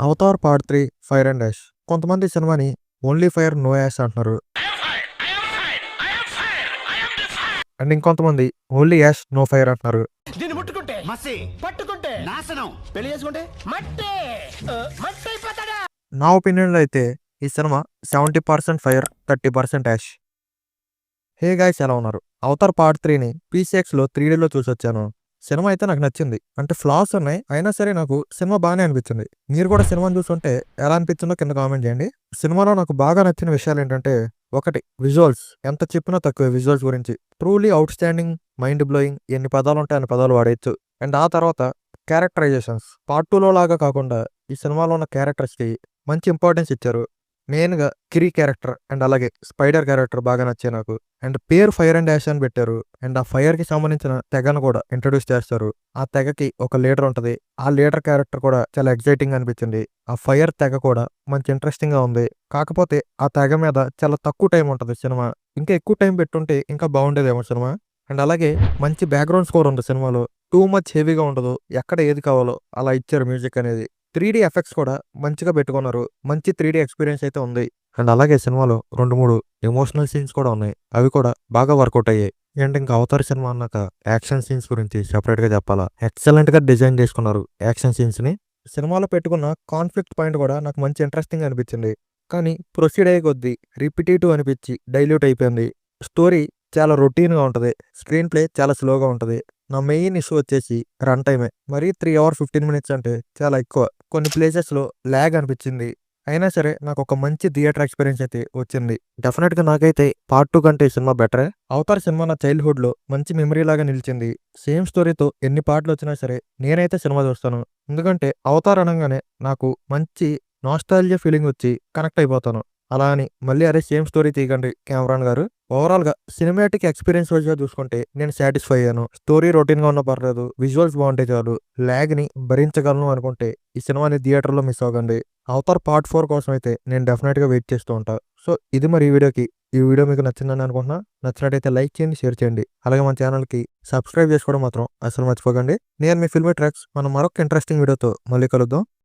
Avatar part 3 fire and ash. కొంతమంది ఈ సినిమాని ఓన్లీ ఫైర్ నో యాష్ అంటున్నారు. అండ్ ఇంకొంతమంది ఓన్లీ యాష్ నో ఫైర్ అంటున్నారు. దీన్ని ముట్టుకుంటే మసి, పట్టుకుంటే నాశనం, పెళ్లి చేసుకుంటే మట్టి మట్టి అయిపోతాడా. నా ఒపీనియన్లో అయితే ఈ cinema 70% fire 30% ash. Hey guys, ఎలా ఉన్నారు? అవతార్ పార్ట్ 3ని PCXలో 3Dలో చూసొచ్చాను. సినిమా అయితే నాకు నచ్చింది. అంటే ఫ్లాస్ ఉన్నాయి, అయినా సరే నాకు సినిమా బాగానే అనిపించింది. మీరు కూడా సినిమాని చూస్తుంటే ఎలా అనిపించిందో కింద కామెంట్ చేయండి. సినిమాలో నాకు బాగా నచ్చిన విషయాలు ఏంటంటే, ఒకటి విజువల్స్. ఎంత చెప్పినా తక్కువే విజువల్స్ గురించి. Truly out standing, mind blowing. ఎన్ని పదాలు ఉంటాయి అన్ని పదాలు వాడేయచ్చు. అండ్ ఆ తర్వాత క్యారెక్టరైజేషన్స్ పార్ట్ 2లో లాగా కాకుండా ఈ సినిమాలో ఉన్న క్యారెక్టర్స్కి మంచి ఇంపార్టెన్స్ ఇచ్చారు. మెయిన్గా కిరీ క్యారెక్టర్ అండ్ అలాగే స్పైడర్ క్యారెక్టర్ బాగా నచ్చాయి నాకు. అండ్ పేరు ఫైర్ అండ్ యాష్ అని పెట్టారు. అండ్ ఆ ఫైర్కి సంబంధించిన తెగను కూడా ఇంట్రడ్యూస్ చేస్తారు. ఆ తెగకి ఒక లీడర్ ఉంటుంది. ఆ లీడర్ క్యారెక్టర్ కూడా చాలా ఎగ్జైటింగ్ అనిపించింది. ఆ ఫైర్ తెగ కూడా మంచి ఇంట్రెస్టింగ్ గా ఉంది. కాకపోతే ఆ తెగ మీద చాలా తక్కువ టైం ఉంటుంది సినిమా. ఇంకా ఎక్కువ టైం పెట్టుంటే ఇంకా బాగుండేదేమో సినిమా. అండ్ అలాగే మంచి బ్యాక్గ్రౌండ్ స్కోర్ ఉంది సినిమాలో. టూ మచ్ హెవీగా ఉండదు. ఎక్కడ ఏది కావాలో అలా ఇచ్చారు మ్యూజిక్ అనేది. 3D ఎఫెక్ట్స్ కూడా మంచిగా పెట్టుకున్నారు. మంచి 3D ఎక్స్పీరియన్స్ అయితే ఉంది. అండ్ అలాగే సినిమాలో 2-3 ఎమోషనల్ సీన్స్ కూడా ఉన్నాయి. అవి కూడా బాగా వర్కౌట్ అయ్యాయి. అండ్ ఇంకా అవతార్ సినిమా అన్నాక యాక్షన్ సీన్స్ గురించి సెపరేట్ గా చెప్పాలా. ఎక్సలెంట్ గా డిజైన్ చేసుకున్నారు యాక్షన్ సీన్స్ ని. సినిమాలో పెట్టుకున్న కాన్ఫ్లిక్ట్ పాయింట్ కూడా నాకు మంచి ఇంట్రెస్టింగ్ అనిపించింది. కానీ ప్రొసీడ్ అయ్యే కొద్దీ రిపిటేటివ్ అనిపించి డైల్యూట్ అయిపోయింది. స్టోరీ చాలా రొటీన్గా ఉంటుంది. స్క్రీన్ ప్లే చాలా స్లోగా ఉంటుంది. నా మెయిన్ ఇష్యూ వచ్చేసి రన్ టైమే. మరీ 3 hours 15 minutes అంటే చాలా ఎక్కువ. కొన్ని ప్లేసెస్లో ల్యాగ్ అనిపించింది. అయినా సరే నాకు ఒక మంచి థియేటర్ ఎక్స్పీరియన్స్ అయితే వచ్చింది. డెఫినెట్గా నాకైతే పార్ట్ 2 కంటే ఈ సినిమా బెటరే. అవతార్ సినిమా నా చైల్డ్హుడ్లో మంచి మెమరీ లాగా నిలిచింది. సేమ్ స్టోరీతో ఎన్ని పార్ట్లు వచ్చినా సరే నేనైతే సినిమా చూస్తాను. ఎందుకంటే అవతార్ అనగానే నాకు మంచి నాస్టాల్జియా ఫీలింగ్ వచ్చి కనెక్ట్ అయిపోతాను. అలా అని మళ్ళీ అరే సేమ్ స్టోరీ తీయకండి కెమెరాన్ గారు. ఓవరాల్గా సినిమాటిక్ ఎక్స్పీరియన్స్ వైజ్గా చూసుకుంటే నేను సాటిస్ఫై అయ్యాను. స్టోరీ రొటీన్గా ఉన్నా పర్లేదు, విజువల్స్ బాగుంటే చాలు. ల్యాగ్ని భరించగలను అనుకుంటే ఈ సినిమాని థియేటర్లో మిస్ అవ్వకండి. అవతార్ పార్ట్ 4 కోసం అయితే నేను డెఫినెట్గా వెయిట్ చేస్తూ ఉంటా. సో ఇది మరి ఈ వీడియోకి. ఈ వీడియో మీకు నచ్చిందని అనుకుంటున్నా. నచ్చినట్టయితే లైక్ చేయండి, షేర్ చేయండి. అలాగే మన ఛానల్కి సబ్స్క్రైబ్ చేసుకోవడం మాత్రం అసలు మర్చిపోకండి. నేను మీ ఫిల్మీ ట్రాక్స్. మనం మరొక ఇంట్రెస్టింగ్ వీడియోతో మళ్ళీ కలుద్దాం.